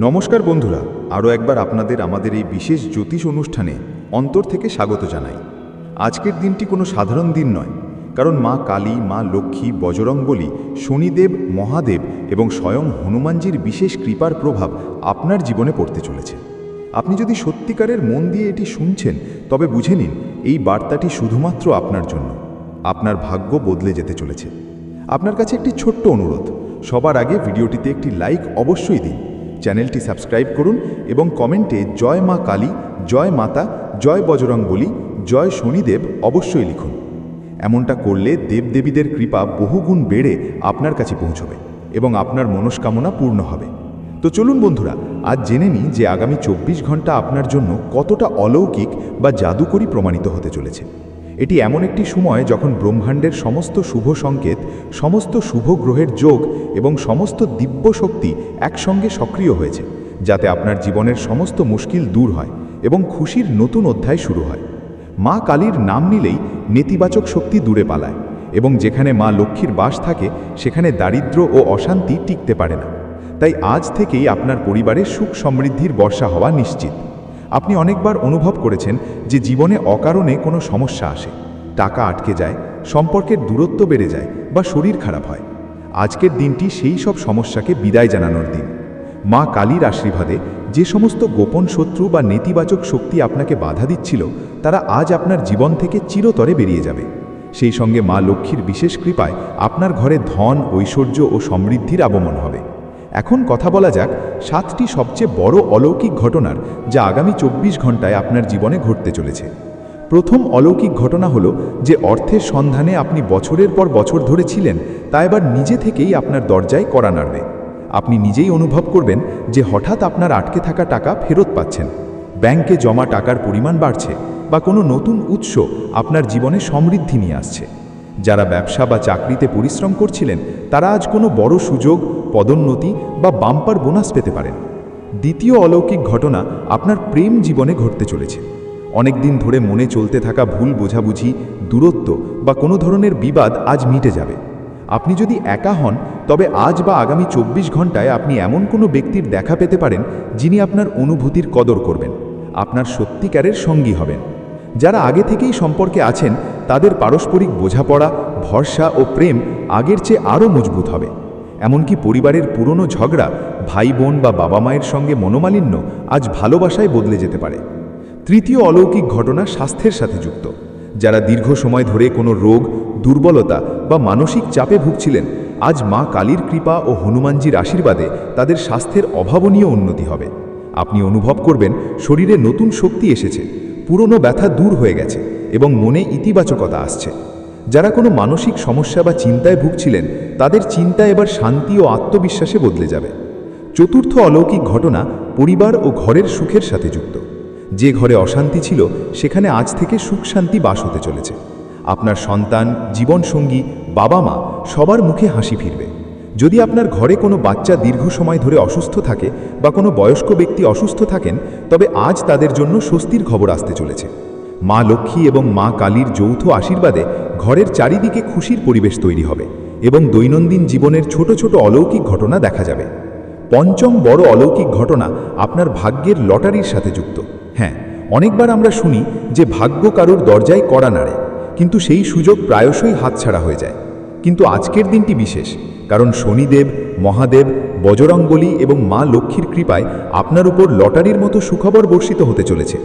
নমস্কার বন্ধুরা, আরও একবার আপনাদের আমাদের এই বিশেষ জ্যোতিষ অনুষ্ঠানে অন্তর থেকে স্বাগত জানাই। আজকের দিনটি কোনো সাধারণ দিন নয়, কারণ মা কালী, মা লক্ষ্মী, বজরংবলী, শনিদেব, মহাদেব এবং স্বয়ং হনুমানজির বিশেষ কৃপার প্রভাব আপনার জীবনে পড়তে চলেছে। আপনি যদি সত্যিকারের মন দিয়ে এটি শুনছেন, তবে বুঝে নিন এই বার্তাটি শুধুমাত্র আপনার জন্য। আপনার ভাগ্য বদলে যেতে চলেছে। আপনার কাছে একটি ছোট্ট অনুরোধ, সবার আগে ভিডিওটিতে একটি লাইক অবশ্যই দিন, চ্যানেলটি সাবস্ক্রাইব করুন এবং কমেন্টে জয় মা কালী, জয় মাতা, জয় বজরংবলী, জয় শনিদেব অবশ্যই লিখুন। এমনটা করলে দেবদেবীদের কৃপা বহুগুণ বেড়ে আপনার কাছে পৌঁছবে এবং আপনার মনস্কামনা পূর্ণ হবে। তো চলুন বন্ধুরা, আজ জেনে নিই যে আগামী 24 ঘন্টা আপনার জন্য কতটা অলৌকিক বা জাদুকরী প্রমাণিত হতে চলেছে। এটি এমন একটি সময় যখন ব্রহ্মাণ্ডের সমস্ত শুভ সংকেত, সমস্ত শুভ গ্রহের যোগ এবং সমস্ত দিব্য শক্তি একসঙ্গে সক্রিয় হয়েছে, যাতে আপনার জীবনের সমস্ত মুশকিল দূর হয় এবং খুশির নতুন অধ্যায় শুরু হয়। মা কালীর নাম নিলেই নেতিবাচক শক্তি দূরে পালায় এবং যেখানে মা লক্ষ্মীর বাস থাকে সেখানে দারিদ্র্য ও অশান্তি টিকতে পারে না। তাই আজ থেকেই আপনার পরিবারে সুখ সমৃদ্ধির বর্ষা হওয়া নিশ্চিত। আপনি অনেকবার অনুভব করেছেন যে জীবনে অকারণে কোনো সমস্যা আসে, টাকা আটকে যায়, সম্পর্কের দূরত্ব বেড়ে যায় বা শরীর খারাপ হয়। আজকের দিনটি সেই সব সমস্যাকে বিদায় জানানোর দিন। মা কালীর আশীর্বাদে যে সমস্ত গোপন শত্রু বা নেতিবাচক শক্তি আপনাকে বাধা দিচ্ছিল, তারা আজ আপনার জীবন থেকে চিরতরে বেরিয়ে যাবে। সেই সঙ্গে মা লক্ষ্মীর বিশেষ কৃপায় আপনার ঘরে ধন, ঐশ্বর্য ও সমৃদ্ধির আগমন হবে। এখন কথা বলা যাক 7টি সবচেয়ে বড় অলৌকিক ঘটনার, যা আগামী 24 ঘন্টায় আপনার জীবনে ঘটতে চলেছে। প্রথম অলৌকিক ঘটনা হলো যে অর্থের সন্ধানে আপনি বছরের পর বছর ধরে ছিলেন, তা এবার নিজে থেকেই আপনার দরজায় কড়া নাড়বে। আপনি নিজেই অনুভব করবেন যে হঠাৎ আপনার আটকে থাকা টাকা ফেরত পাচ্ছেন, ব্যাংকে জমা টাকার পরিমাণ বাড়ছে বা কোনো নতুন উৎস আপনার জীবনে সমৃদ্ধি নিয়ে আসছে। যারা ব্যবসা বা চাকরিতে পরিশ্রম করছিলেন, তারা আজ কোনো বড় সুযোগ, পদোন্নতি বা বাম্পার বোনাস পেতে পারেন। দ্বিতীয় অলৌকিক ঘটনা আপনার প্রেম জীবনে ঘটতে চলেছে। অনেক দিন ধরে মনে চলতে থাকা ভুল বোঝাবুঝি, দূরত্ব বা কোনো ধরনের বিবাদ আজ মিটে যাবে। আপনি যদি একা হন, তবে আজ বা আগামী 24 ঘন্টায় আপনি এমন কোনো ব্যক্তির দেখা পেতে পারেন যিনি আপনার অনুভূতির কদর করবেন, আপনার সত্যিকারের সঙ্গী হবেন। যারা আগে থেকেই সম্পর্কে আছেন, তাদের পারস্পরিক বোঝাপড়া, ভরসা ও প্রেম আগের চেয়ে আরও মজবুত হবে। এমনকি পরিবারের পুরনো ঝগড়া, ভাই বোন বা বাবা মায়ের সঙ্গে মনোমালিন্য আজ ভালোবাসায় বদলে যেতে পারে। তৃতীয় অলৌকিক ঘটনা স্বাস্থ্যের সাথে যুক্ত। যারা দীর্ঘ সময় ধরে কোনো রোগ, দুর্বলতা বা মানসিক চাপে ভুগছিলেন, আজ মা কালীর কৃপা ও হনুমানজির আশীর্বাদে তাদের স্বাস্থ্যের অভাবনীয় উন্নতি হবে। আপনি অনুভব করবেন শরীরে নতুন শক্তি এসেছে, পুরনো ব্যথা দূর হয়ে গেছে এবং মনে ইতিবাচকতা আসছে। যারা কোনো মানসিক সমস্যা বা চিন্তায় ভুগছিলেন, তাদের চিন্তা এবার শান্তি ও আত্মবিশ্বাসে বদলে যাবে। চতুর্থ অলৌকিক ঘটনা পরিবার ও ঘরের সুখের সাথে যুক্ত। যে ঘরে অশান্তি ছিল, সেখানে আজ থেকে সুখ শান্তি বাস হতে চলেছে। আপনার সন্তান, জীবনসঙ্গী, বাবা মা সবার মুখে হাসি ফিরবে। যদি আপনার ঘরে কোনো বাচ্চা দীর্ঘ সময় ধরে অসুস্থ থাকে বা কোনো বয়স্ক ব্যক্তি অসুস্থ থাকেন, তবে আজ তাদের জন্য স্বস্তির খবর আসতে চলেছে। মা লক্ষ্মী এবং মা কালীর যৌথ আশীর্বাদে ঘরের চারিদিকে খুশির পরিবেশ তৈরি হবে এবং দৈনন্দিন জীবনের ছোট ছোট অলৌকিক ঘটনা দেখা যাবে। পঞ্চম বড় অলৌকিক ঘটনা আপনার ভাগ্যের লটারির সাথে যুক্ত। হ্যাঁ, অনেকবার আমরা শুনি যে ভাগ্য কারুর দরজায় কড়া নাড়ে, কিন্তু সেই সুযোগ প্রায়শই হাতছাড়া হয়ে যায়। কিন্তু আজকের দিনটি বিশেষ, কারণ শনিদেব, মহাদেব, বজরংবলী এবং মা লক্ষ্মীর কৃপায় আপনার উপর লটারির মতো সুখবর বর্ষিত হতে চলেছে।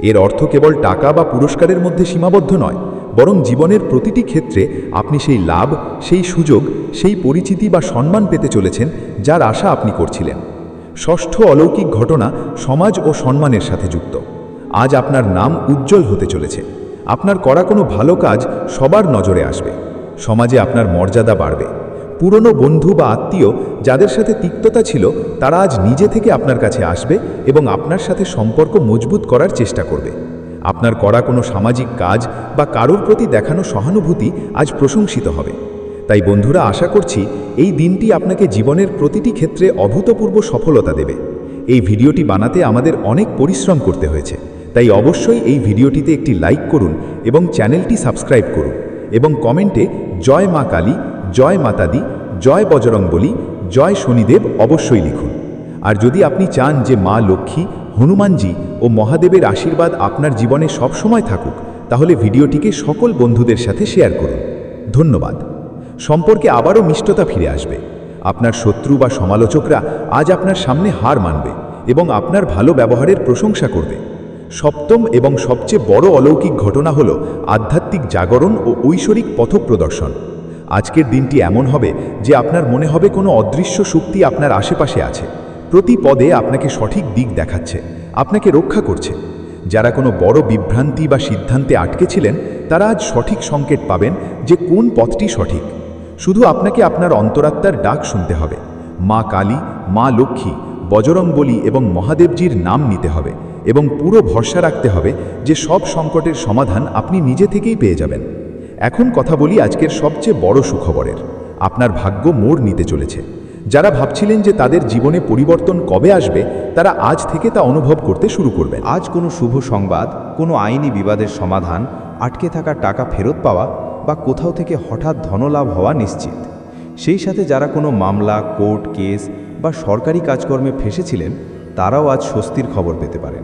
এর অর্থ কেবল টাকা বা পুরস্কারের মধ্যে সীমাবদ্ধ নয়, বরং জীবনের প্রতিটি ক্ষেত্রে আপনি সেই লাভ, সেই সুযোগ, সেই পরিচিতি বা সম্মান পেতে চলেছেন যার আশা আপনি করছিলেন। ষষ্ঠ অলৌকিক ঘটনা সমাজ ও সম্মানের সাথে যুক্ত। আজ আপনার নাম উজ্জ্বল হতে চলেছে। আপনার করা কোনো ভালো কাজ সবার নজরে আসবে। সমাজে আপনার মর্যাদা বাড়বে। পুরনো বন্ধু বা আত্মীয় যাদের সাথে তিক্ততা ছিল, তারা আজ নিজে থেকে আপনার কাছে আসবে এবং আপনার সাথে সম্পর্ক মজবুত করার চেষ্টা করবে। আপনার করা কোনো সামাজিক কাজ বা কারোর প্রতি দেখানো সহানুভূতি আজ প্রশংসিত হবে। তাই বন্ধুরা, আশা করছি এই দিনটি আপনাকে জীবনের প্রতিটি ক্ষেত্রে অভূতপূর্ব সফলতা দেবে। এই ভিডিওটি বানাতে আমাদের অনেক পরিশ্রম করতে হয়েছে, তাই অবশ্যই এই ভিডিওটিতে একটি লাইক করুন এবং চ্যানেলটি সাবস্ক্রাইব করুন এবং কমেন্টে জয় মা কালী, জয় মাতা দি, জয় বজরংবলী, জয় শনিদেব অবশ্যই লিখুন। আর যদি আপনি চান যে মা লক্ষ্মী, হনুমানজি ও মহাদেবের আশীর্বাদ আপনার জীবনে সবসময় থাকুক, তাহলে ভিডিওটিকে সকল বন্ধুদের সাথে শেয়ার করুন। ধন্যবাদ। সম্পর্কে আবারও মিষ্টতা ফিরে আসবে। আপনার শত্রু বা সমালোচকরা আজ আপনার সামনে হার মানবে এবং আপনার ভালো ব্যবহারের প্রশংসা করবে। সপ্তম এবং সবচেয়ে বড় অলৌকিক ঘটনা হল আধ্যাত্মিক জাগরণ ও ঐশ্বরিক পথপ্রদর্শন। আজকের দিনটি এমন হবে যে আপনার মনে হবে কোনো অদৃশ্য শক্তি আপনার আশেপাশে আছে, প্রতি পদে আপনাকে সঠিক দিক দেখাচ্ছে, আপনাকে রক্ষা করছে। যারা কোনো বড় বিভ্রান্তি বা সিদ্ধান্তে আটকে ছিলেন, তারা আজ সঠিক সংকেত পাবেন যে কোন পথটি সঠিক। শুধু আপনাকে আপনার অন্তরাত্মার ডাক শুনতে হবে। মা কালী, মা লক্ষ্মী, বজরংবলী এবং মহাদেবজির নাম নিতে হবে এবং পুরো ভরসা রাখতে হবে যে সব সংকটের সমাধান আপনি নিজে থেকেই পেয়ে যাবেন। এখন কথা বলি আজকের সবচেয়ে বড় সুখবরের। আপনার ভাগ্য মোড় নিতে চলেছে। যারা ভাবছিলেন যে তাদের জীবনে পরিবর্তন কবে আসবে, তারা আজ থেকে তা অনুভব করতে শুরু করবেন। আজ কোনো শুভ সংবাদ, কোনো আইনি বিবাদের সমাধান, আটকে থাকা টাকা ফেরত পাওয়া বা কোথাও থেকে হঠাৎ ধনলাভ হওয়া নিশ্চিত। সেই সাথে যারা কোনো মামলা, কোর্ট কেস বা সরকারি কাজকর্মে ফেসেছিলেন, তারাও আজ স্বস্তির খবর পেতে পারেন।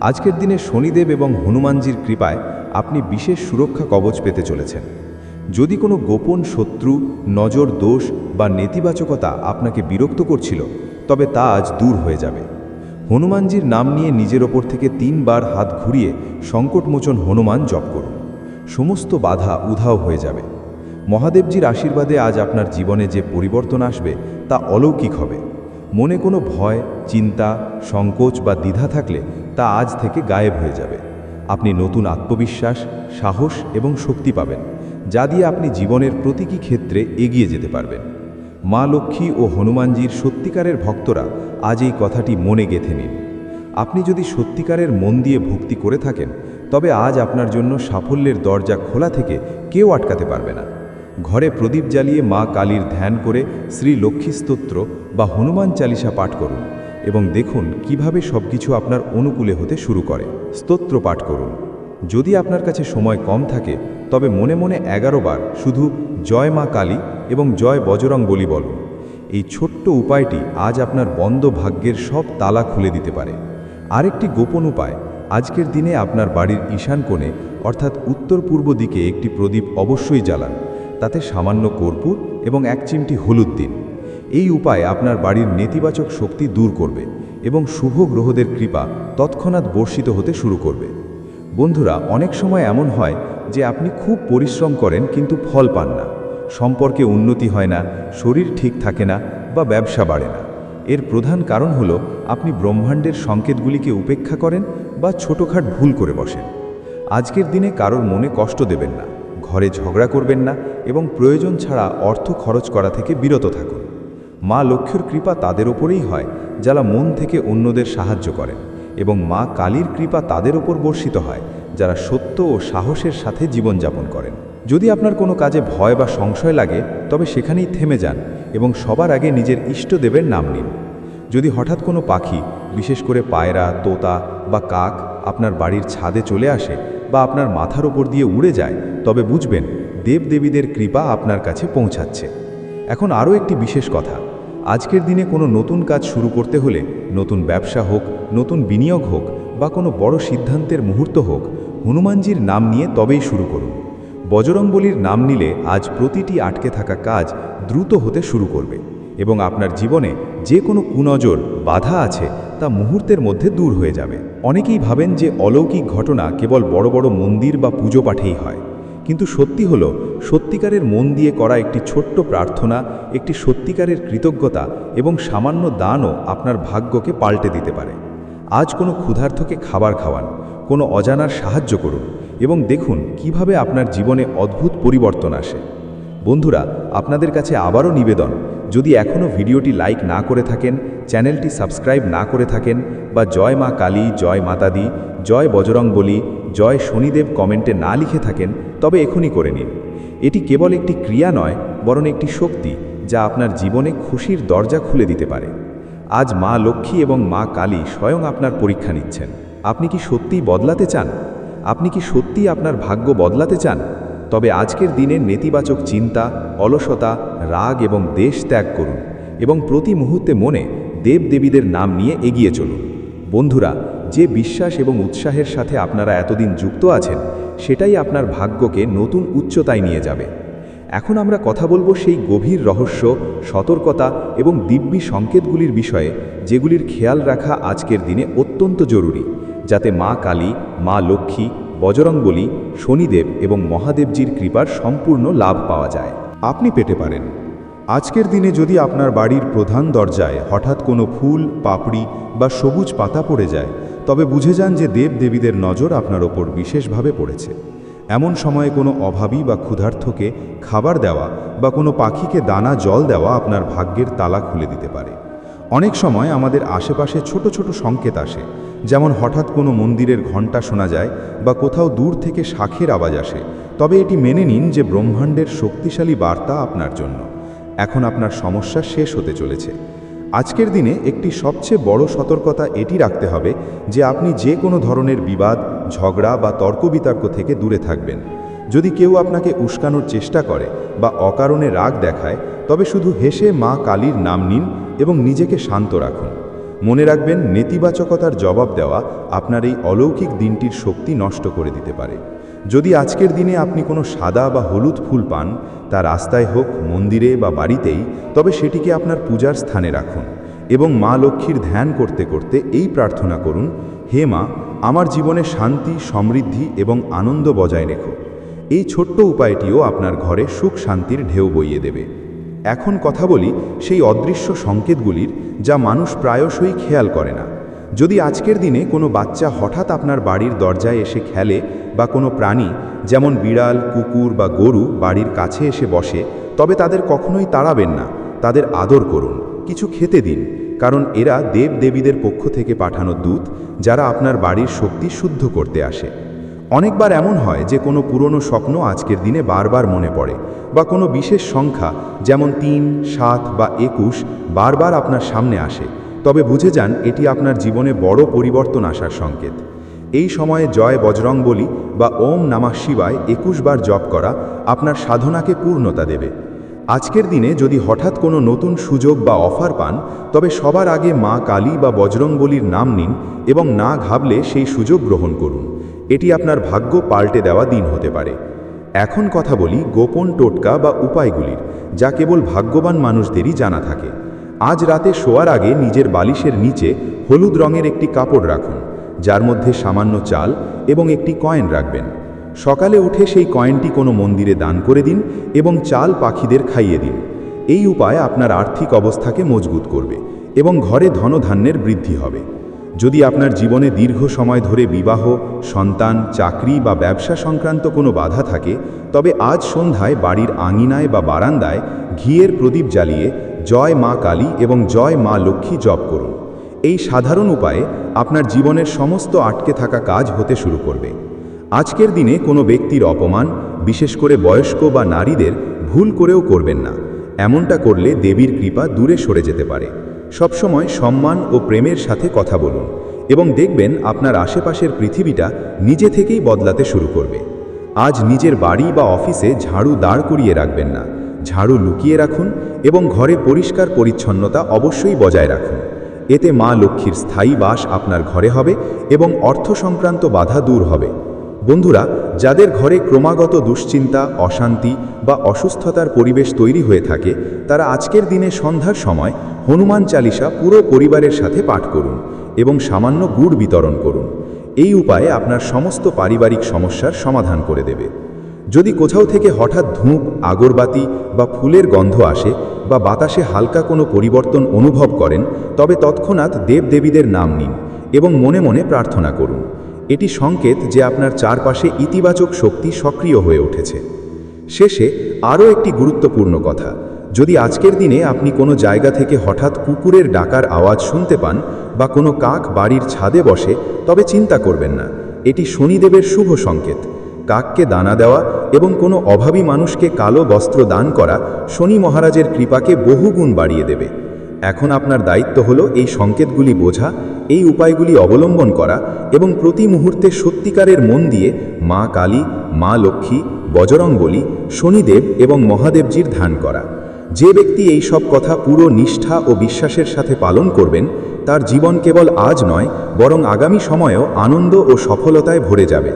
আজকের দিনে শনিদেব এবং হনুমানজির কৃপায় আপনি বিশেষ সুরক্ষা কবচ পেতে চলেছেন। যদি কোনো গোপন শত্রু, নজর দোষ বা নেতিবাচকতা আপনাকে বিরক্ত করছিল, তবে তা আজ দূর হয়ে যাবে। হনুমানজির নাম নিয়ে নিজের ওপর থেকে 3 বার হাত ঘুরিয়ে সংকটমোচন হনুমান জপ করুন। সমস্ত বাধা উধাও হয়ে যাবে। মহাদেবজির আশীর্বাদে আজ আপনার জীবনে যে পরিবর্তন আসবে তা অলৌকিক হবে। মনে কোনো ভয়, চিন্তা, সংকোচ বা দ্বিধা থাকলে তা আজ থেকে গায়েব হয়ে যাবে। আপনি নতুন আত্মবিশ্বাস, সাহস এবং শক্তি পাবেন, যা দিয়ে আপনি জীবনের প্রতিটি ক্ষেত্রে এগিয়ে যেতে পারবেন। মা লক্ষ্মী ও হনুমানজির সত্যিকারের ভক্তরা আজ এই কথাটি মনে গেঁথে নিন। আপনি যদি সত্যিকারের মন দিয়ে ভক্তি করে থাকেন, তবে আজ আপনার জন্য সাফল্যের দরজা খোলা থেকে কেউ আটকাতে পারবে না। ঘরে প্রদীপ জ্বালিয়ে মা কালীর ধ্যান করে শ্রী লক্ষ্মী স্তোত্র বা হনুমান চালিসা পাঠ করুন এবং দেখুন কিভাবে সবকিছু আপনার অনুকূলে হতে শুরু করে। স্তোত্র পাঠ করুন। যদি আপনার কাছে সময় কম থাকে, তবে মনে মনে 11 বার শুধু জয় মা কালী এবং জয় বজরংবলী বলুন। এই ছোট্ট উপায়টি আজ আপনার বন্ধ ভাগ্যের সব তালা খুলে দিতে পারে। আরেকটি গোপন উপায়, আজকের দিনে আপনার বাড়ির ঈশান কোণে অর্থাৎ উত্তর পূর্ব দিকে একটি প্রদীপ অবশ্যই জ্বালান। তাতে সামান্য কর্পূর এবং 1 চিমটি হলুদ দিন। এই উপায় আপনার বাড়ির নেতিবাচক শক্তি দূর করবে এবং শুভ গ্রহদের কৃপা তৎক্ষণাৎ বর্ষিত হতে শুরু করবে। বন্ধুরা, অনেক সময় এমন হয় যে আপনি খুব পরিশ্রম করেন কিন্তু ফল পান না, সম্পর্কে উন্নতি হয় না, শরীর ঠিক থাকে না বা ব্যবসা বাড়ে না। এর প্রধান কারণ হলো আপনি ব্রহ্মাণ্ডের সংকেতগুলিকে উপেক্ষা করেন বা ছোটখাট ভুল করে বসেন। আজকের দিনে কারোর মনে কষ্ট দেবেন না, ঘরে ঝগড়া করবেন না এবং প্রয়োজন ছাড়া অর্থ খরচ করা থেকে বিরত থাকুন। মা লক্ষ্মীর কৃপা তাদের ওপরেই হয় যারা মন থেকে অন্যদের সাহায্য করেন, এবং মা কালীর কৃপা তাদের ওপর বর্ষিত হয় যারা সত্য ও সাহসের সাথে জীবনযাপন করেন। যদি আপনার কোনো কাজে ভয় বা সংশয় লাগে, তবে সেখানেই থেমে যান এবং সবার আগে নিজের ইষ্টদেবের নাম নিন। যদি হঠাৎ কোনো পাখি, বিশেষ করে পায়রা, তোতা বা কাক আপনার বাড়ির ছাদে চলে আসে বা আপনার মাথার ওপর দিয়ে উড়ে যায়, তবে বুঝবেন দেবদেবীদের কৃপা আপনার কাছে পৌঁছাচ্ছে। এখন আরও একটি বিশেষ কথা, আজকের দিনে কোনো নতুন কাজ শুরু করতে হলে, নতুন ব্যবসা হোক, নতুন বিনিয়োগ হোক বা কোনো বড় সিদ্ধান্তের মুহূর্ত হোক, হনুমানজির নাম নিয়ে তবেই শুরু করুন। বজরংবলীর নাম নিলে আজ প্রতিটি আটকে থাকা কাজ দ্রুত হতে শুরু করবে এবং আপনার জীবনে যে কোনো কুনজর, বাধা আছে তা মুহূর্তের মধ্যে দূর হয়ে যাবে। অনেকেই ভাবেন যে অলৌকিক ঘটনা কেবল বড় বড় মন্দির বা পুজো পাঠেই হয়, কিন্তু সত্যি হলো সত্যিকারের মন দিয়ে করা একটি ছোট্ট প্রার্থনা, একটি সত্যিকারের কৃতজ্ঞতা এবং সামান্য দানও আপনার ভাগ্যকে পাল্টে দিতে পারে। আজ কোনো ক্ষুধার্তকে খাবার খাওয়ান, কোনো অজানার সাহায্য করুন এবং দেখুন কিভাবে আপনার জীবনে অদ্ভুত পরিবর্তন আসে। বন্ধুরা, আপনাদের কাছে আবারও নিবেদন, যদি এখনও ভিডিওটি লাইক না করে থাকেন, চ্যানেলটি সাবস্ক্রাইব না করে থাকেন বা জয় মা কালী, জয় মাতাদি, জয় বজরংবলী, জয় শনিদেব কমেন্টে না লিখে থাকেন, তবে এখনই করে নিন। এটি কেবল একটি ক্রিয়া নয়, বরং একটি শক্তি যা আপনার জীবনে খুশির দরজা খুলে দিতে পারে। আজ মা লক্ষ্মী এবং মা কালী স্বয়ং আপনার পরীক্ষা নিচ্ছেন। আপনি কি সত্যিই বদলাতে চান? আপনি কি সত্যিই আপনার ভাগ্য বদলাতে চান? তবে আজকের দিনে নেতিবাচক চিন্তা, অলসতা, রাগ এবং দেশ ত্যাগ করুন এবং প্রতি মুহূর্তে মনে দেবদেবীদের নাম নিয়ে এগিয়ে চলুন। বন্ধুরা, যে বিশ্বাস এবং উৎসাহের সাথে আপনারা এতদিন যুক্ত আছেন, সেটাই আপনার ভাগ্যকে নতুন উচ্চতায় নিয়ে যাবে। এখন আমরা কথা বলবো সেই গভীর রহস্য, সতর্কতা এবং দিব্যি সংকেতগুলির বিষয়ে, যেগুলির খেয়াল রাখা আজকের দিনে অত্যন্ত জরুরি, যাতে মা কালী, মা লক্ষ্মী, বজরংবলী, শনিদেব এবং মহাদেবজির কৃপার সম্পূর্ণ লাভ পাওয়া যায়। আপনি পেতে পারেন। আজকের দিনে যদি আপনার বাড়ির প্রধান দরজায় হঠাৎ কোনো ফুল, পাপড়ি বা সবুজ পাতা পড়ে যায়, তবে বুঝে যান যে দেবদেবীদের নজর আপনার ওপর বিশেষভাবে পড়েছে। এমন সময়ে কোনো অভাবী বা ক্ষুধার্তকে খাবার দেওয়া বা কোনো পাখিকে দানা জল দেওয়া আপনার ভাগ্যের তালা খুলে দিতে পারে। অনেক সময় আমাদের আশেপাশে ছোট ছোট সংকেত আসে, যেমন হঠাৎ কোনো মন্দিরের ঘণ্টা শোনা যায় বা কোথাও দূর থেকে শাঁখের আওয়াজ আসে। তবে এটি মেনে নিন যে ব্রহ্মাণ্ডের শক্তিশালী বার্তা আপনার জন্য। এখন আপনার সমস্যা শেষ হতে চলেছে। আজকের দিনে একটি সবচেয়ে বড় সতর্কতা এটি রাখতে হবে যে আপনি যে কোনো ধরনের বিবাদ, ঝগড়া বা তর্ক-বিতর্ক থেকে দূরে থাকবেন। যদি কেউ আপনাকে উস্কানোর চেষ্টা করে বা অকারণে রাগ দেখায়, তবে শুধু হেসে মা কালীর নাম নিন এবং নিজেকে শান্ত রাখুন। মনে রাখবেন, নেতিবাচকতার জবাব দেওয়া আপনার এই অলৌকিক দিনটির শক্তি নষ্ট করে দিতে পারে। যদি আজকের দিনে আপনি কোনো সাদা বা হলুদ ফুল পান, তা রাস্তায় হোক, মন্দিরে বা বাড়িতেই, তবে সেটিকে আপনার পূজার স্থানে রাখুন এবং মা লক্ষ্মীর ধ্যান করতে করতে এই প্রার্থনা করুন, হে মা, আমার জীবনে শান্তি, সমৃদ্ধি এবং আনন্দ বজায় রেখো। এই ছোট্ট উপায়টিও আপনার ঘরে সুখ শান্তির ঢেউ বইয়ে দেবে। এখন কথা বলি সেই অদৃশ্য সংকেতগুলির, যা মানুষ প্রায়শই খেয়াল করে না। যদি আজকের দিনে কোনো বাচ্চা হঠাৎ আপনার বাড়ির দরজায় এসে খেলে বা কোনো প্রাণী যেমন বিড়াল, কুকুর বা গরু বাড়ির কাছে এসে বসে, তবে তাদের কখনোই তাড়াবেন না। তাদের আদর করুন, কিছু খেতে দিন, কারণ এরা দেবদেবীদের পক্ষ থেকে পাঠানো দূত, যারা আপনার বাড়ির শক্তি শুদ্ধ করতে আসে। অনেকবার এমন হয় যে কোনো পুরনো স্বপ্ন আজকের দিনে বারবার মনে পড়ে, বা কোনো বিশেষ সংখ্যা যেমন 3, 7 বা 21 বারবার আপনার সামনে আসে। তবে বুঝে যান, এটি আপনার জীবনে বড় পরিবর্তন আসার সংকেত। এই সময়ে জয় বজরংবলী বা ওম নমঃ শিবায় 21 বার জপ করা আপনার সাধনাকে পূর্ণতা দেবে। আজকের দিনে যদি হঠাৎ কোনো নতুন সুযোগ বা অফার পান, তবে সবার আগে মা কালী বা বজরংবলীর নাম নিন এবং না ঘাবলে সেই সুযোগ গ্রহণ করুন। এটি আপনার ভাগ্য পাল্টে দেওয়া দিন হতে পারে। এখন কথা বলি গোপন টোটকা বা উপায়গুলির, যা কেবল ভাগ্যবান মানুষদেরই জানা থাকে। আজ রাতে শোয়ার আগে নিজের বালিশের নিচে হলুদ রঙের একটি কাপড় রাখুন, যার মধ্যে সামান্য চাল এবং একটি কয়েন রাখবেন। সকালে উঠে সেই কয়েনটি কোনো মন্দিরে দান করে দিন এবং চাল পাখিদের খাইয়ে দিন। এই উপায় আপনার আর্থিক অবস্থাকে মজবুত করবে এবং ঘরে ধনধান্যের বৃদ্ধি হবে। যদি আপনার জীবনে দীর্ঘ সময় ধরে বিবাহ, সন্তান, চাকরি বা ব্যবসা সংক্রান্ত কোনো বাধা থাকে, তবে আজ সন্ধ্যায় বাড়ির আঙিনায় বা বারান্দায় ঘিয়ের প্রদীপ জ্বালিয়ে জয় মা কালী এবং জয় মা লক্ষ্মী জপ করুন। এই সাধারণ উপায়ে আপনার জীবনের সমস্ত আটকে থাকা কাজ হতে শুরু করবে। আজকের দিনে কোনো ব্যক্তির অপমান, বিশেষ করে বয়স্ক বা নারীদের, ভুল করেও করবেন না। এমনটা করলে দেবীর কৃপা দূরে সরে যেতে পারে। সবসময় সম্মান ও প্রেমের সাথে কথা বলুন এবং দেখবেন আপনার আশেপাশের পৃথিবীটা নিজে থেকেই বদলাতে শুরু করবে। আজ নিজের বাড়ি বা অফিসে ঝাড়ু দাঁড় করিয়ে রাখবেন না, ঝাড়ু লুকিয়ে রাখুন এবং ঘরে পরিষ্কার পরিচ্ছন্নতা অবশ্যই বজায় রাখুন। এতে মা লক্ষ্মীর স্থায়ী বাস আপনার ঘরে হবে এবং অর্থ সংক্রান্ত বাধা দূর হবে। বন্ধুরা, যাদের ঘরে ক্রমাগত দুশ্চিন্তা, অশান্তি বা অসুস্থতার পরিবেশ তৈরি হয়ে থাকে, তারা আজকের দিনে সন্ধ্যার সময় হনুমান চালিসা পুরো পরিবারের সাথে পাঠ করুন এবং সামান্য গুড় বিতরণ করুন। এই উপায়ে আপনার সমস্ত পারিবারিক সমস্যার সমাধান করে দেবে। যদি কোথাও থেকে হঠাৎ ধূপ, আগরবাতি বা ফুলের গন্ধ আসে বা বাতাসে হালকা কোনো পরিবর্তন অনুভব করেন, তবে তৎক্ষণাৎ দেবদেবীদের নাম নিন এবং মনে মনে প্রার্থনা করুন। এটি সংকেত যে আপনার চারপাশে ইতিবাচক শক্তি সক্রিয় হয়ে উঠেছে। শেষে আরও একটি গুরুত্বপূর্ণ কথা, যদি আজকের দিনে আপনি কোনো জায়গা থেকে হঠাৎ কুকুরের ডাকার আওয়াজ শুনতে পান বা কোনো কাক বাড়ির ছাদে বসে, তবে চিন্তা করবেন না, এটি শনিদেবের শুভ সংকেত। কাককে দানা দেওয়া এবং কোনো অভাবী মানুষকে কালো বস্ত্র দান করা শনি মহারাজের কৃপাকে বহুগুণ বাড়িয়ে দেবে। এখন আপনার দায়িত্ব হলো এই সংকেতগুলি বোঝা, এই উপায়গুলি অবলম্বন করা এবং প্রতি মুহূর্তে সত্যিকারের মন দিয়ে মা কালী, মা লক্ষ্মী, বজরংবলী, শনিদেব এবং মহাদেবজির ধ্যান করা। যে ব্যক্তি এই সব কথা পুরো নিষ্ঠা ও বিশ্বাসের সাথে পালন করবেন, তার জীবন কেবল আজ নয় বরং আগামী সময়েও আনন্দ ও সফলতায় ভরে যাবে।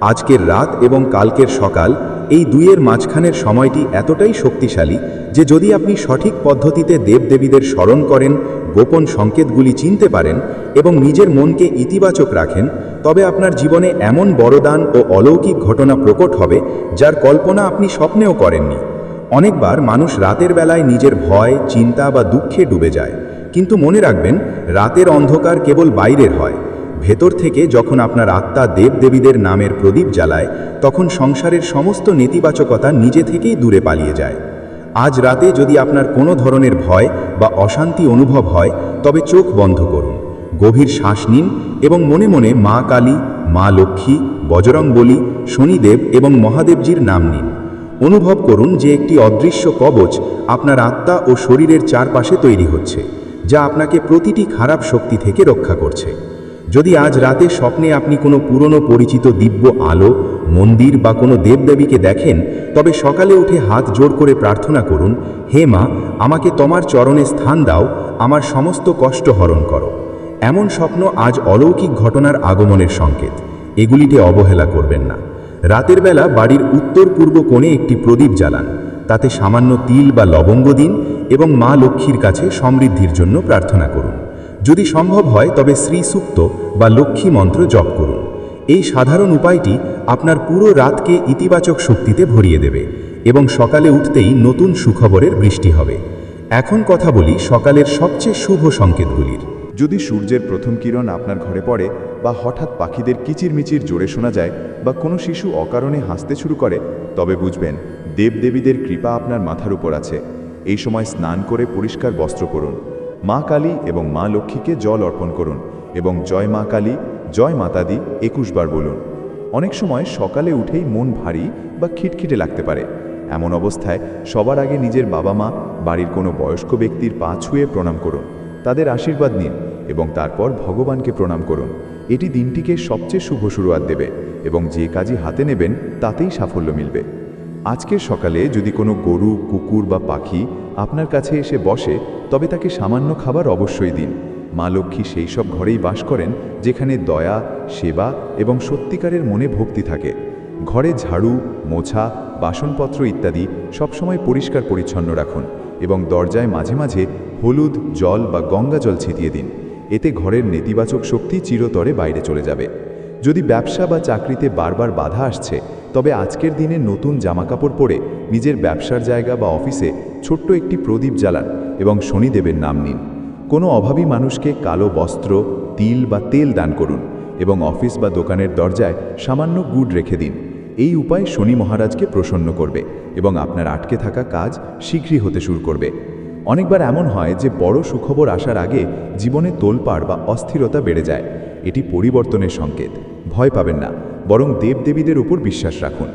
আজকের রাত এবং কালকের সকাল, এই দুইয়ের মাঝখানের সময়টি এতটাই শক্তিশালী যে যদি আপনি সঠিক পদ্ধতিতে দেবদেবীদের স্মরণ করেন, গোপন সংকেতগুলি চিনতে পারেন এবং নিজের মনকে ইতিবাচক রাখেন, তবে আপনার জীবনে এমন বরদান ও অলৌকিক ঘটনা প্রকট হবে যার কল্পনা আপনি স্বপ্নেও করেননি। অনেকবার মানুষ রাতের বেলায় নিজের ভয়, চিন্তা বা দুঃখে ডুবে যায়, কিন্তু মনে রাখবেন, রাতের অন্ধকার কেবল বাইরের হয়। ভেতর থেকে যখন আপনার আত্মা দেবদেবীদের নামের প্রদীপ জ্বালায়, তখন সংসারের সমস্ত নেতিবাচকতা নিজে থেকেই দূরে পালিয়ে যায়। আজ রাতে যদি আপনার কোনো ধরনের ভয় বা অশান্তি অনুভব হয়, তবে চোখ বন্ধ করুন, গভীর শ্বাস নিন এবং মনে মনে মা কালী, মা লক্ষ্মী, বজরংবলী, শনিদেব এবং মহাদেবজির নাম নিন। অনুভব করুন যে একটি অদৃশ্য কবচ আপনার আত্মা ও শরীরের চারপাশে তৈরি হচ্ছে, যা আপনাকে প্রতিটি খারাপ শক্তি থেকে রক্ষা করছে। যদি আজ রাতে স্বপ্নে আপনি কোনো পুরনো পরিচিত দিব্য আলো, মন্দির বা কোনো দেবদেবীকে দেখেন, তবে সকালে উঠে হাত জোড় করে প্রার্থনা করুন, হে মা, আমাকে তোমার চরণে স্থান দাও, আমার সমস্ত কষ্ট হরণ করো। এমন স্বপ্ন আজ অলৌকিক ঘটনার আগমনের সংকেত। এগুলিতে অবহেলা করবেন না। রাতের বেলা বাড়ির উত্তর পূর্ব কোণে একটি প্রদীপ জ্বালান, তাতে সামান্য তিল বা লবঙ্গ দিন এবং মা লক্ষ্মীর কাছে সমৃদ্ধির জন্য প্রার্থনা করুন। যদি সম্ভব হয় তবে শ্রী সূক্ত বা লক্ষ্মী মন্ত্র জপ করুন। এই সাধারণ উপায়টি আপনার পুরো রাতকে ইতিবাচক শক্তিতে ভরিয়ে দেবে এবং সকালে উঠতেই নতুন সুখবরের বৃষ্টি হবে। এখন কথা বলি সকালের সবচেয়ে শুভ সংকেতগুলির। যদি সূর্যের প্রথম কিরণ আপনার ঘরে পড়ে, বা হঠাৎ পাখিদের কিচিরমিচির জোরে শোনা যায়, বা কোনো শিশু অকারণে হাসতে শুরু করে, তবে বুঝবেন দেবদেবীদের কৃপা আপনার মাথার উপর আছে। এই সময় স্নান করে পরিষ্কার বস্ত্র পরুন, মা কালী এবং মা লক্ষ্মীকে জল অর্পণ করুন এবং জয় মা কালী, জয় মাতাদি 21 বার বলুন। অনেক সময় সকালে উঠেই মন ভারী বা খিটখিটে লাগতে পারে। এমন অবস্থায় সবার আগে নিজের বাবা মা, বাড়ির কোনো বয়স্ক ব্যক্তির পা ছুঁয়ে প্রণাম করুন, তাদের আশীর্বাদ নিন এবং তারপর ভগবানকে প্রণাম করুন। এটি দিনটিকে সবচেয়ে শুভ শুরুয়াত দেবে এবং যে কাজই হাতে নেবেন তাতেই সাফল্য মিলবে। আজকের সকালে যদি কোনো গরু, কুকুর বা পাখি আপনার কাছে এসে বসে, তবে তাকে সামান্য খাবার অবশ্যই দিন। মা লক্ষ্মী সেই সব ঘরেই বাস করেন যেখানে দয়া, সেবা এবং সত্যিকারের মনে ভক্তি থাকে। ঘরে ঝাড়ু, মোছা, বাসনপত্র ইত্যাদি সবসময় পরিষ্কার পরিচ্ছন্ন রাখুন এবং দরজায় মাঝে মাঝে হলুদ, জল বা গঙ্গা জল ছিটিয়ে দিন। এতে ঘরের নেতিবাচক শক্তি চিরতরে বাইরে চলে যাবে। যদি ব্যবসা বা চাকরিতে বারবার বাধা আসছে, তবে আজকের দিনে নতুন জামাকাপড় পরে নিজের ব্যবসার জায়গা বা অফিসে ছোট্ট একটি প্রদীপ জ্বালান এবং শনিদেবের নাম নিন। কোনো অভাবী মানুষকে কালো বস্ত্র, তিল বা তেল দান করুন এবং অফিস বা দোকানের দরজায় সামান্য গুড় রেখে দিন। এই উপায় শনি মহারাজকে প্রসন্ন করবে এবং আপনার আটকে থাকা কাজ শীঘ্রই হতে শুরু করবে। অনেকবার এমন হয় যে বড় সুখবর আসার আগে জীবনে তোলপাড় বা অস্থিরতা বেড়ে যায়। এটি পরিবর্তনের সংকেত। ভয় পাবেন না, বরং দেবদেবীদের উপর বিশ্বাস রাখুন।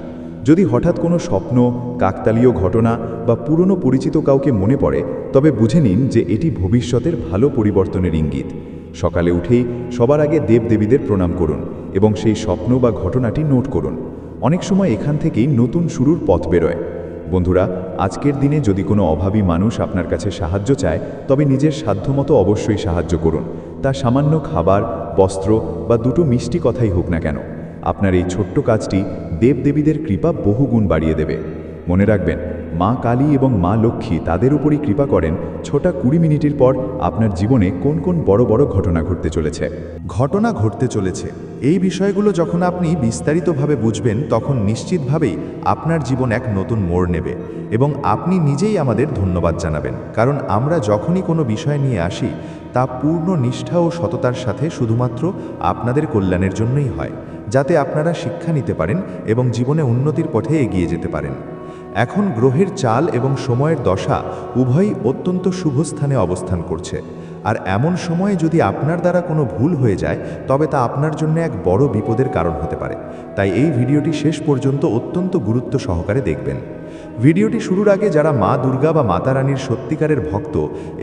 যদি হঠাৎ কোনো স্বপ্ন, কাকতালীয় ঘটনা বা পুরনো পরিচিত কাউকে মনে পড়ে, তবে বুঝে নিন যে এটি ভবিষ্যতের ভালো পরিবর্তনের ইঙ্গিত। সকালে উঠেই সবার আগে দেবদেবীদের প্রণাম করুন এবং সেই স্বপ্ন বা ঘটনাটি নোট করুন। অনেক সময় এখান থেকেই নতুন শুরুর পথ বেরোয়। বন্ধুরা, আজকের দিনে যদি কোনো অভাবী মানুষ আপনার কাছে সাহায্য চায়, তবে নিজের সাধ্যমতো অবশ্যই সাহায্য করুন। তা সামান্য খাবার, বস্ত্র বা দুটো মিষ্টি কথাই হোক না কেন, আপনার এই ছোট্ট কাজটি দেবদেবীদের কৃপা বহুগুণ বাড়িয়ে দেবে। মনে রাখবেন, মা কালী এবং মা লক্ষ্মী তাদের উপরই কৃপা করেন। ছোটা 20 মিনিটের পর আপনার জীবনে কোন কোন বড় বড় ঘটনা ঘটতে চলেছে। এই বিষয়গুলো যখন আপনি বিস্তারিতভাবে বুঝবেন, তখন নিশ্চিতভাবেই আপনার জীবন এক নতুন মোড় নেবে এবং আপনি নিজেই আমাদের ধন্যবাদ জানাবেন। কারণ আমরা যখনই কোনো বিষয় নিয়ে আসি, তা পূর্ণ নিষ্ঠা ও সততার সাথে শুধুমাত্র আপনাদের কল্যাণের জন্যই হয়, যাতে আপনারা শিক্ষা নিতে পারেন এবং জীবনে উন্নতির পথে এগিয়ে যেতে পারেন। এখন গ্রহের চাল এবং সময়ের দশা উভয়ই অত্যন্ত শুভ স্থানে অবস্থান করছে, আর এমন সময়ে যদি আপনার দ্বারা কোনো ভুল হয়ে যায়, তবে তা আপনার জন্য এক বড় বিপদের কারণ হতে পারে। তাই এই ভিডিওটি শেষ পর্যন্ত অত্যন্ত গুরুত্ব সহকারে দেখবেন। ভিডিওটি শুরুর আগে যারা মা দুর্গা বা মাতা রানীর সত্যিকারের ভক্ত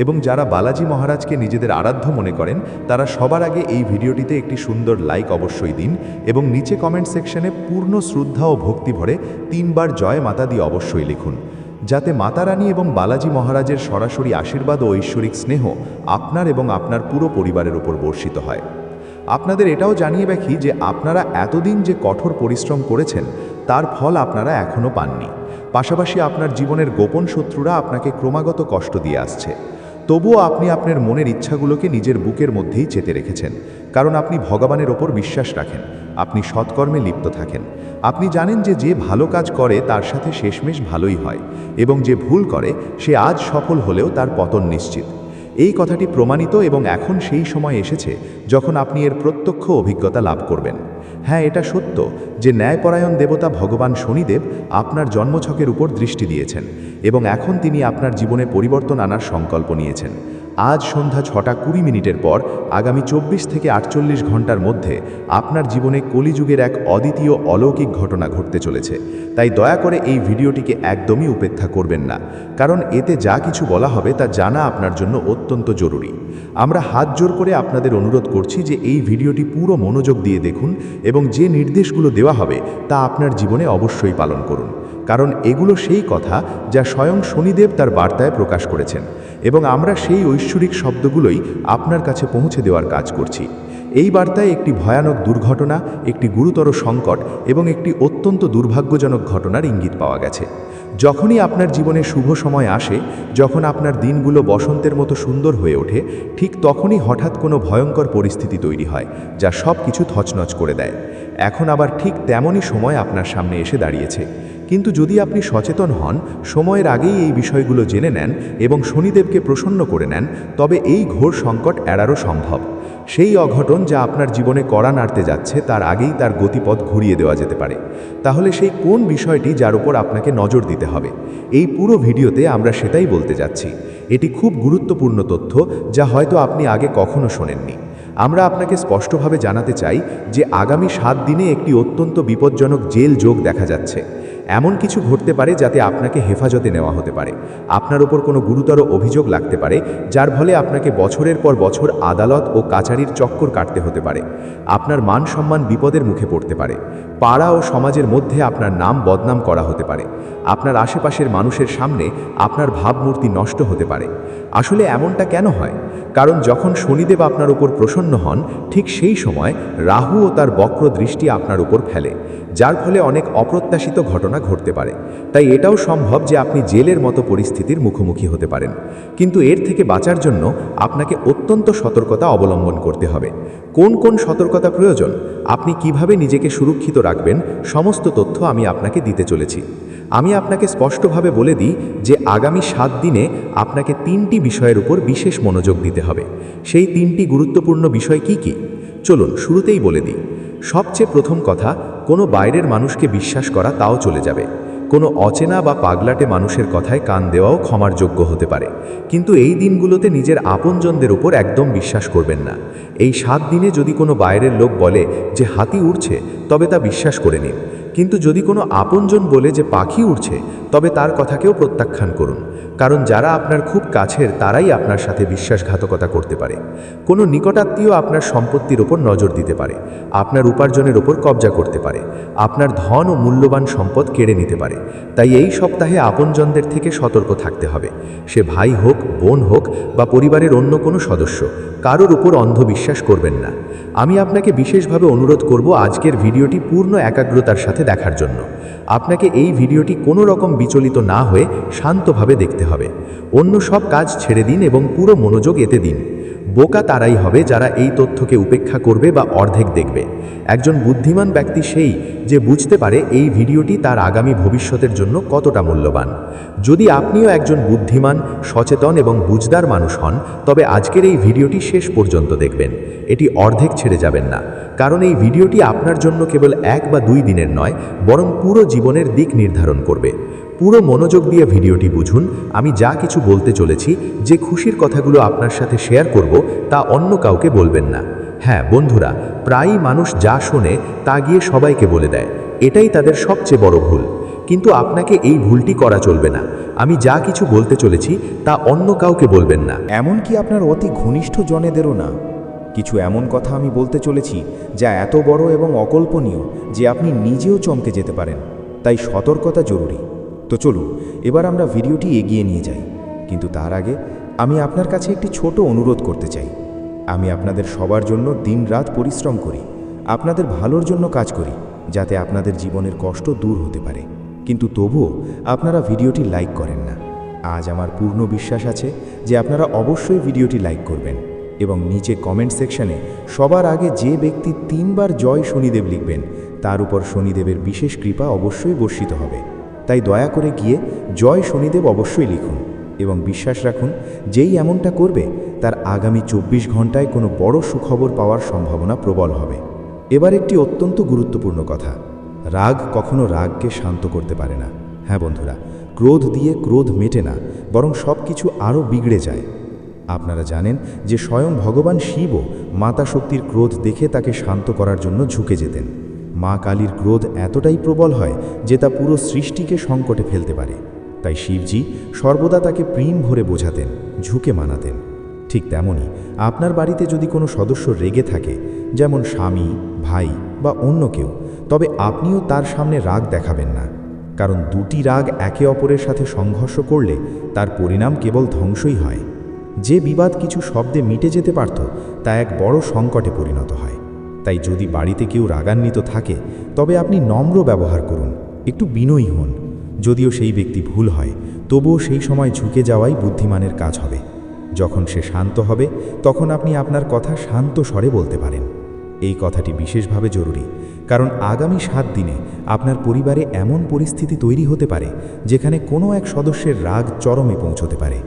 এবং যারা বালাজি মহারাজকে নিজেদের আরাধ্য মনে করেন, তারা সবার আগে এই ভিডিওটিতে একটি সুন্দর লাইক অবশ্যই দিন এবং নিচে কমেন্ট সেকশনে পূর্ণ শ্রদ্ধা ও ভক্তি ভরে 3 বার জয় মাতা দি অবশ্যই লিখুন। যাতে মাতারানী এবং বালাজি মহারাজের সরাসরি আশীর্বাদ ও ঐশ্বরিক স্নেহ আপনার এবং আপনার পুরো পরিবারের উপর বর্ষিত হয়। আপনাদের এটাও জানিয়ে রাখি যে আপনারা এতদিন যে কঠোর পরিশ্রম করেছেন তার ফল আপনারা এখনও পাননি। পাশাপাশি আপনার জীবনের গোপন শত্রুরা আপনাকে ক্রমাগত কষ্ট দিয়ে আসছে। তবুও আপনি আপনার মনের ইচ্ছাগুলোকে নিজের বুকের মধ্যেই চেতে রেখেছেন, কারণ আপনি ভগবানের ওপর বিশ্বাস রাখেন, আপনি সৎকর্মে লিপ্ত থাকেন। আপনি জানেন যে যে ভালো কাজ করে তার সাথে শেষমেশ ভালোই হয়, এবং যে ভুল করে সে আজ সফল হলেও তার পতন নিশ্চিত। এই কথাটি প্রমাণিত, এবং এখন সেই সময় এসেছে যখন আপনি এর প্রত্যক্ষ অভিজ্ঞতা লাভ করবেন। হ্যাঁ, এটা সত্য যে ন্যায়পরায়ণ দেবতা ভগবান শনিদেব আপনার জন্মছকের উপর দৃষ্টি দিয়েছেন, এবং এখন তিনি আপনার জীবনে পরিবর্তন আনার সংকল্প নিয়েছেন। আজ সন্ধ্যা 6:20 পর আগামী 24 থেকে 48 ঘন্টার মধ্যে আপনার জীবনে কলিযুগের এক অদ্বিতীয় অলৌকিক ঘটনা ঘটতে চলেছে। তাই দয়া করে এই ভিডিওটিকে একদমই উপেক্ষা করবেন না, কারণ এতে যা কিছু বলা হবে তা জানা আপনার জন্য অত্যন্ত জরুরি। আমরা হাত জোর করে আপনাদের অনুরোধ করছি যে এই ভিডিওটি পুরো মনোযোগ দিয়ে দেখুন, এবং যে নির্দেশগুলো দেওয়া হবে তা আপনার জীবনে অবশ্যই পালন করুন, কারণ এগুলো সেই কথা যা স্বয়ং শনিদেব তার বার্তায় প্রকাশ করেছেন, এবং আমরা সেই ঐশ্বরিক শব্দগুলোই আপনার কাছে পৌঁছে দেওয়ার কাজ করছি। এই বার্তায় একটি ভয়ানক দুর্ঘটনা, একটি গুরুতর সংকট এবং একটি অত্যন্ত দুর্ভাগ্যজনক ঘটনার ইঙ্গিত পাওয়া গেছে। যখনই আপনার জীবনে শুভ সময় আসে, যখন আপনার দিনগুলো বসন্তের মতো সুন্দর হয়ে ওঠে, ঠিক তখনই হঠাৎ কোনো ভয়ঙ্কর পরিস্থিতি তৈরি হয় যা সব কিছু থচনচ করে দেয়। এখন আবার ঠিক তেমনই সময় আপনার সামনে এসে দাঁড়িয়েছে। কিন্তু যদি আপনি সচেতন হন, সময়ের আগেই এই বিষয়গুলো জেনে নেন এবং শনিদেবকে প্রসন্ন করে নেন, তবে এই ঘোর সংকট এড়ানো সম্ভব। সেই অঘটন যা আপনার জীবনে কড়া নাড়তে যাচ্ছে তার আগেই তার গতিপথ ঘুরিয়ে দেওয়া যেতে পারে। তাহলে সেই কোন বিষয়টি যার উপর আপনাকে নজর দিতে হবে? এই পুরো ভিডিওতে আমরা সেটাই বলতে যাচ্ছি। এটি খুব গুরুত্বপূর্ণ তথ্য যা হয়তো আপনি আগে কখনো শোনেননি। আমরা আপনাকে স্পষ্টভাবে জানাতে চাই যে আগামী 7 দিনে একটি অত্যন্ত বিপজ্জনক জেল যোগ দেখা যাচ্ছে। এমন কিছু ঘটতে পারে যাতে আপনাকে হেফাজতে নেওয়া হতে পারে, আপনার ওপর কোনো গুরুতর অভিযোগ লাগতে পারে যার ফলে আপনাকে বছরের পর বছর আদালত ও কাচারির চক্কর কাটতে হতে পারে। আপনার মান সম্মান বিপদের মুখে পড়তে পারে, পাড়া ও সমাজের মধ্যে আপনার নাম বদনাম করা হতে পারে, আপনার আশেপাশের মানুষের সামনে আপনার ভাবমূর্তি নষ্ট হতে পারে। আসলে এমনটা কেন হয়? কারণ যখন শনিদেব আপনার উপর প্রসন্ন হন, ঠিক সেই সময় রাহু ও তার বক্র দৃষ্টি আপনার উপর ফেলে, যার ফলে অনেক অপ্রত্যাশিত ঘটনা ঘটতে পারে। তাই এটাও সম্ভব যে আপনি জেলের মতো পরিস্থিতির মুখোমুখি হতে পারেন। কিন্তু এর থেকে বাঁচার জন্য আপনাকে অত্যন্ত সতর্কতা অবলম্বন করতে হবে। কোন কোন সতর্কতা প্রয়োজন, আপনি কিভাবে নিজেকে সুরক্ষিত রাখবেন, সমস্ত তথ্য আমি আপনাকে দিতে চলেছি। আমি আপনাকে স্পষ্টভাবে বলে দিই যে আগামী 7 দিনে আপনাকে 3টি বিষয়ের উপর বিশেষ মনোযোগ দিতে হবে। সেই 3টি গুরুত্বপূর্ণ বিষয় কি কি? চলুন শুরুতেই বলে দিই। সবচেয়ে প্রথম কথা, কোনো বাইরের মানুষকে বিশ্বাস করা তাও চলে যাবে। কোনো অচেনা বা পাগলাটে মানুষের কথায় কান দেওয়াও ক্ষমার যোগ্য হতে পারে, কিন্তু এই দিনগুলোতে নিজের আপনজনদের উপর একদম বিশ্বাস করবেন না। এই 7 দিনে যদি কোনো বাইরের লোক বলে যে হাতি উড়ছে, তবে তা বিশ্বাস করে নিন। কিন্তু যদি কোনো আপনজন বলে যে পাখি উড়ছে, তবে তার কথাকেও প্রত্যাখ্যান করুন, কারণ যারা আপনার খুব কাছের তারাই আপনার সাথে বিশ্বাসঘাতকতা করতে পারে। কোনো নিকটাত্মীয় আপনার সম্পত্তির ওপর নজর দিতে পারে, আপনার উপার্জনের ওপর কবজা করতে পারে, আপনার ধন ও মূল্যবান সম্পদ কেড়ে নিতে পারে। তাই এই সপ্তাহে আপনজনদের থেকে সতর্ক থাকতে হবে। সে ভাই হোক, বোন হোক বা পরিবারের অন্য কোনো সদস্য, কারোর উপর অন্ধবিশ্বাস করবেন না। আমি আপনাকে বিশেষভাবে অনুরোধ করব আজকের ভিডিওটি পূর্ণ একাগ্রতার সাথে দেখার জন্য। আপনাকে এই ভিডিওটি কোনো রকম বিচলিত না হয়ে শান্তভাবে দেখতে হবে। অন্য সব কাজ ছেড়ে দিন এবং পুরো মনোযোগ এতে দিন। বোকা তারাই হবে যারা এই তথ্যকে উপেক্ষা করবে বা অর্ধেক দেখবে। একজন বুদ্ধিমান ব্যক্তি সেই যে বুঝতে পারে এই ভিডিওটি তার আগামী ভবিষ্যতের জন্য কতটা মূল্যবান। যদি আপনিও একজন বুদ্ধিমান, সচেতন এবং বুঝদার মানুষ হন, তবে আজকের এই ভিডিওটি শেষ পর্যন্ত দেখবেন। এটি অর্ধেক ছেড়ে যাবেন না, কারণ এই ভিডিওটি আপনার জন্য কেবল 1 বা 2 দিনের নয়, বরং পুরো জীবনের দিক নির্ধারণ করবে। পুরো মনোযোগ দিয়ে ভিডিওটি বুঝুন। আমি যা কিছু বলতে চলেছি, যে খুশির কথাগুলো আপনার সাথে শেয়ার করব, তা অন্য কাউকে বলবেন না। হ্যাঁ বন্ধুরা, প্রায়ই মানুষ যা শোনে তা গিয়ে সবাইকে বলে দেয়। এটাই তাদের সবচেয়ে বড় ভুল। কিন্তু আপনাকে এই ভুলটি করা চলবে না। আমি যা কিছু বলতে চলেছি তা অন্য কাউকে বলবেন না, এমনকি আপনার অতি ঘনিষ্ঠ জনেদেরও না। কিছু এমন কথা আমি বলতে চলেছি যা এত বড় এবং অকল্পনীয় যে আপনি নিজেও চমকে যেতে পারেন। তাই সতর্কতা জরুরি। তো চলুন এবার আমরা ভিডিওটি এগিয়ে নিয়ে যাই, কিন্তু তার আগে আমি আপনার কাছে একটি ছোট অনুরোধ করতে চাই। আমি আপনাদের সবার জন্য দিনরাত পরিশ্রম করি, আপনাদের ভালোর জন্য কাজ করি, যাতে আপনাদের জীবনের কষ্ট দূর হতে পারে, কিন্তু তবুও আপনারা ভিডিওটি লাইক করেন না। আজ আমার পূর্ণ বিশ্বাস আছে যে আপনারা অবশ্যই ভিডিওটি লাইক করবেন এবং নিচে কমেন্ট সেকশনে সবার আগে যে ব্যক্তি 3 বার জয় শনিদেব লিখবেন তার উপর শনিদেবের বিশেষ কৃপা অবশ্যই বর্ষিত হবে। তাই দয়া করে গিয়ে জয় শনিদেব অবশ্যই লিখুন এবং বিশ্বাস রাখুন, যেই এমনটা করবে তার আগামী 24 ঘন্টায় কোনো বড় সুখবর পাওয়ার সম্ভাবনা প্রবল হবে। এবার একটি অত্যন্ত গুরুত্বপূর্ণ কথা, রাগ কখনো রাগকে শান্ত করতে পারে না। হ্যাঁ বন্ধুরা, ক্রোধ দিয়ে ক্রোধ মেটে না, বরং সব কিছু আরও বিগড়ে যায়। আপনারা জানেন যে স্বয়ং ভগবান শিবও মাতা শক্তির ক্রোধ দেখে তাকে শান্ত করার জন্য ঝুঁকে যেতেন। মা কালীর ক্রোধ এতটাই প্রবল হয় যে তা পুরো সৃষ্টিকে সংকটে ফেলতে পারে। তাই শিবজি সর্বদা তাকে প্রেম ভরে বোঝাতেন, ঝুঁকে মানাতেন। ঠিক তেমনই আপনার বাড়িতে যদি কোনো সদস্য রেগে থাকে, যেমন স্বামী, ভাই বা অন্য কেউ, তবে আপনিও তার সামনে রাগ দেখাবেন না, কারণ দুটি রাগ একে অপরের সাথে সংঘর্ষ করলে তার পরিণাম কেবল ধ্বংসই হয়। যে বিবাদ কিছু শব্দে মিটে যেতে পারত তা এক বড় সংকটে পরিণত হয়। তাই যদি বাড়িতে কেউ রাগান্বিত থাকে তবে আপনি নম্র ব্যবহার করুন, একটু বিনয়ী হন। যদিও সেই ব্যক্তি ভুল হয়, তবুও সেই সময় ঝুঁকে যাওয়াই বুদ্ধিমানের কাজ হবে। যখন সে শান্ত হবে তখন আপনি আপনার কথা শান্ত স্বরে বলতে পারেন। এই কথাটি বিশেষভাবে জরুরি, কারণ আগামী 7 দিনে আপনার পরিবারে এমন পরিস্থিতি তৈরি হতে পারে যেখানে কোনো এক সদস্যের রাগ চরমে পৌঁছতে পারে,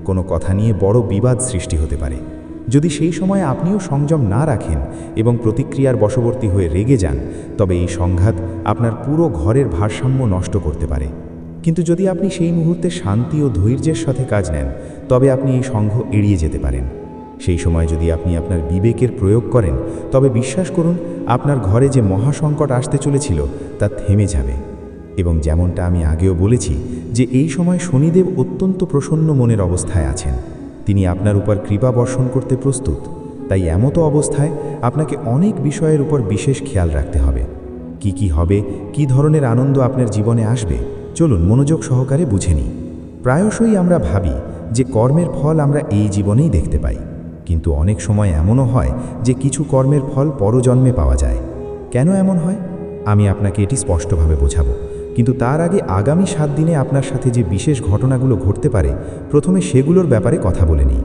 কোনো কথা নিয়ে বড় বিবাদ সৃষ্টি হতে পারে। যদি সেই সময় আপনিও সংযম না রাখেন এবং প্রতিক্রিয়ার বশবর্তী হয়ে রেগে যান, তবে এই সংঘাত আপনার পুরো ঘরের ভারসাম্য নষ্ট করতে পারে। কিন্তু যদি আপনি সেই মুহূর্তে শান্তি ও ধৈর্যের সাথে কাজ নেন, তবে আপনি এই সংঘ এড়িয়ে যেতে পারেন। সেই সময় যদি আপনি আপনার বিবেকের প্রয়োগ করেন, তবে বিশ্বাস করুন আপনার ঘরে যে মহাসংকট আসতে চলেছিল তা থেমে যাবে। এবং যেমনটা আমি আগেও বলেছি যে এই সময় শনিদেব অত্যন্ত প্রসন্ন মনের অবস্থায় আছেন, তিনি আপনার উপর কৃপা বর্ষণ করতে প্রস্তুত। তাই এমতো অবস্থায় আপনাকে অনেক বিষয়ের উপর বিশেষ খেয়াল রাখতে হবে। কি হবে, কি ধরনের আনন্দ আপনার জীবনে আসবে, চলুন মনোযোগ সহকারে বুঝে নিই। প্রায়শই আমরা ভাবি যে কর্মের ফল আমরা এই জীবনেই দেখতে পাই, কিন্তু অনেক সময় এমনও হয় যে কিছু কর্মের ফল পরজন্মে পাওয়া যায়। কেন এমন হয় আমি আপনাকে এটি স্পষ্টভাবে বোঝাবো, কিন্তু তার আগে আগামী 7 দিনে আপনার সাথে যে বিশেষ ঘটনাগুলো ঘটতে পারে, প্রথমে সেগুলোর ব্যাপারে কথা বলে নিই।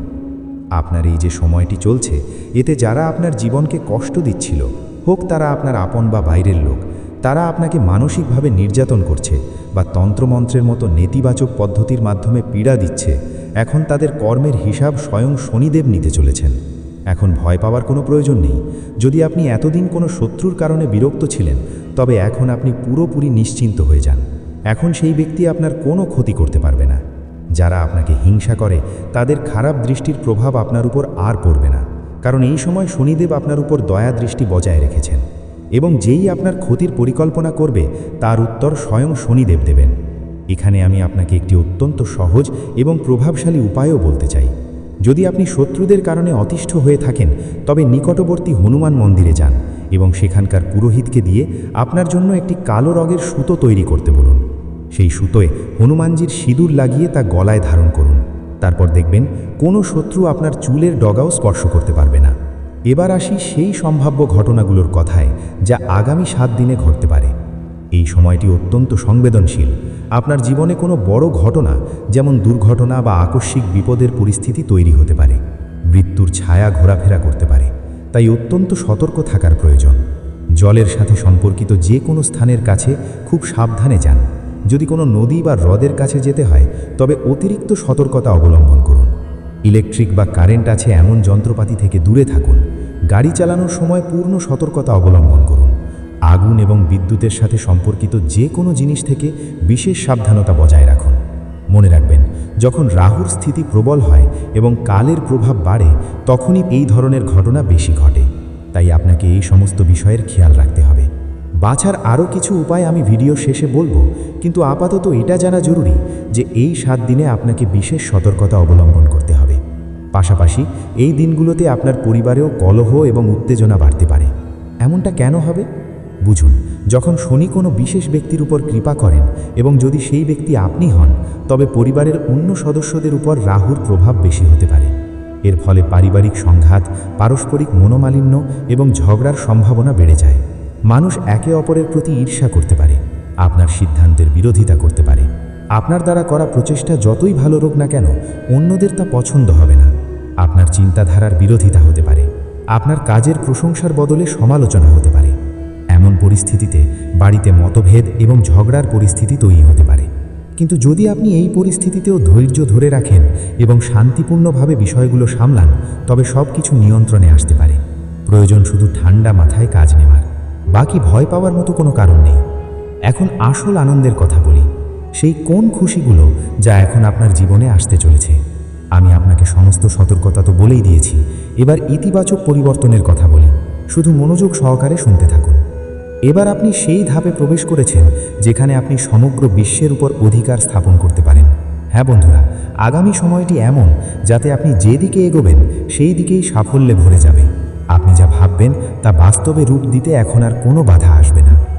আপনার এই যে সময়টি চলছে, এতে যারা আপনার জীবনকে কষ্ট দিচ্ছিল, হোক তারা আপনার আপন বা বাইরের লোক, তারা আপনাকে মানসিকভাবে নির্যাতন করছে বা তন্ত্রমন্ত্রের মতো নেতিবাচক পদ্ধতির মাধ্যমে পীড়া দিচ্ছে, এখন তাদের কর্মের হিসাব স্বয়ং শনিদেব নিতে চলেছেন। এখন ভয় পাওয়ার কোনো প্রয়োজন নেই। যদি আপনি এতদিন কোনো শত্রুর কারণে বিরক্ত ছিলেন, তবে এখন আপনি পুরোপুরি নিশ্চিন্ত হয়ে যান। এখন সেই ব্যক্তি আপনার কোনো ক্ষতি করতে পারবে না। যারা আপনাকে হিংসা করে তাদের খারাপ দৃষ্টির প্রভাব আপনার উপর আর পড়বে না, কারণ এই সময় শনিদেব আপনার উপর দয়া দৃষ্টি বজায় রেখেছেন। এবং যেই আপনার ক্ষতির পরিকল্পনা করবে তার উত্তর স্বয়ং শনিদেব দেবেন। এখানে আমি আপনাকে একটি অত্যন্ত সহজ এবং প্রভাবশালী উপায়ও বলতে চাই। যদি আপনি শত্রুদের কারণে অতিষ্ঠ হয়ে থাকেন, তবে নিকটবর্তী হনুমান মন্দিরে যান এবং সেখানকার পুরোহিতকে দিয়ে আপনার জন্য একটি কালো রঙের সুতো তৈরি করতে বলুন। সেই সুতোয় হনুমানজির সিঁদুর লাগিয়ে তা গলায় ধারণ করুন। তারপর দেখবেন কোনো শত্রু আপনার চুলের ডগাও স্পর্শ করতে পারবে না। এবার আসি সেই সম্ভাব্য ঘটনাগুলোর কথায় যা আগামী 7 দিনে ঘটতে পারে। এই সময়টি অত্যন্ত সংবেদনশীল। আপনার জীবনে কোনো বড় ঘটনা, যেমন দুর্ঘটনা বা আকস্মিক বিপদের পরিস্থিতি তৈরি হতে পারে। মৃত্যুর ছায়া ঘোরাফেরা করতে পারে, তাই অত্যন্ত সতর্ক থাকার প্রয়োজন। জলের সাথে সম্পর্কিত যে কোনো স্থানের কাছে খুব সাবধানে যান। যদি কোনো নদী বা হ্রদের কাছে যেতে হয়, তবে অতিরিক্ত সতর্কতা অবলম্বন করুন। ইলেকট্রিক বা কারেন্ট আছে এমন যন্ত্রপাতি থেকে দূরে থাকুন। গাড়ি চালানোর সময় পূর্ণ সতর্কতা অবলম্বন করুন। আগুন এবং বিদ্যুতের সাথে সম্পর্কিত যে কোনো জিনিস থেকে বিশেষ সাবধানতা বজায় রাখুন। মনে রাখবেন, যখন রাহুর স্থিতি প্রবল হয় এবং কালের প্রভাব বাড়ে, তখনই এই ধরনের ঘটনা বেশি ঘটে। তাই আপনাকে এই সমস্ত বিষয়ের খেয়াল রাখতে হবে। বাছার আরও কিছু উপায় আমি ভিডিও শেষে বলবো, কিন্তু আপাতত এটা জানা জরুরি যে এই 7 দিনে আপনাকে বিশেষ সতর্কতা অবলম্বন করতে হবে। পাশাপাশি এই দিনগুলোতে আপনার পরিবারেও কলহ এবং উত্তেজনা বাড়তে পারে। এমনটা কেন হবে বুঝুন। যখন শনি কোনো বিশেষ ব্যক্তির উপর কৃপা করেন এবং যদি সেই ব্যক্তি আপনি হন, তবে পরিবারের অন্য সদস্যদের উপর রাহুর প্রভাব বেশি হতে পারে। এর ফলে পারিবারিক সংঘাত, পারস্পরিক মনোমালিন্য এবং ঝগড়ার সম্ভাবনা বেড়ে যায়। মানুষ একে অপরের প্রতি ঈর্ষা করতে পারে, আপনার সিদ্ধান্তের বিরোধিতা করতে পারে। আপনার দ্বারা করা প্রচেষ্টা যতই ভালো হোক না কেন, অন্যদের তা পছন্দ হবে না। আপনার চিন্তাধারার বিরোধিতা হতে পারে, আপনার কাজের প্রশংসার বদলে সমালোচনা হতে পারে। এমন পরিস্থিতিতে বাড়িতে মতভেদ এবং ঝগড়ার পরিস্থিতি তৈরি হতে পারে। কিন্তু যদি আপনি এই পরিস্থিতিতেও ধৈর্য ধরে রাখেন এবং শান্তিপূর্ণভাবে বিষয়গুলো সামলান, তবে সব কিছু নিয়ন্ত্রণে আসতে পারে। প্রয়োজন শুধু ঠান্ডা মাথায় কাজ নেওয়ার, বাকি ভয় পাওয়ার মতো কোনো কারণ নেই। এখন আসল আনন্দের কথা বলি, সেই কোন খুশিগুলো যা এখন আপনার জীবনে আসতে চলেছে। আমি আপনাকে সমস্ত সতর্কতা তো বলেই দিয়েছি, এবার ইতিবাচক পরিবর্তনের কথা বলি, শুধু মনোযোগ সহকারে শুনতে থাকুন। এবার আপনি সেই ধাপে প্রবেশ করেছেন যেখানে আপনি সমগ্র বিশ্বের উপর অধিকার স্থাপন করতে পারেন। হ্যাঁ বন্ধুরা, আগামী সময়টি এমন যাতে আপনি যেদিকে এগোবেন সেই দিকেই সাফল্যে ভরে যাবে। আপনি যা ভাববেন তা বাস্তবে রূপ দিতে এখন আর কোনো বাধা আসবে না।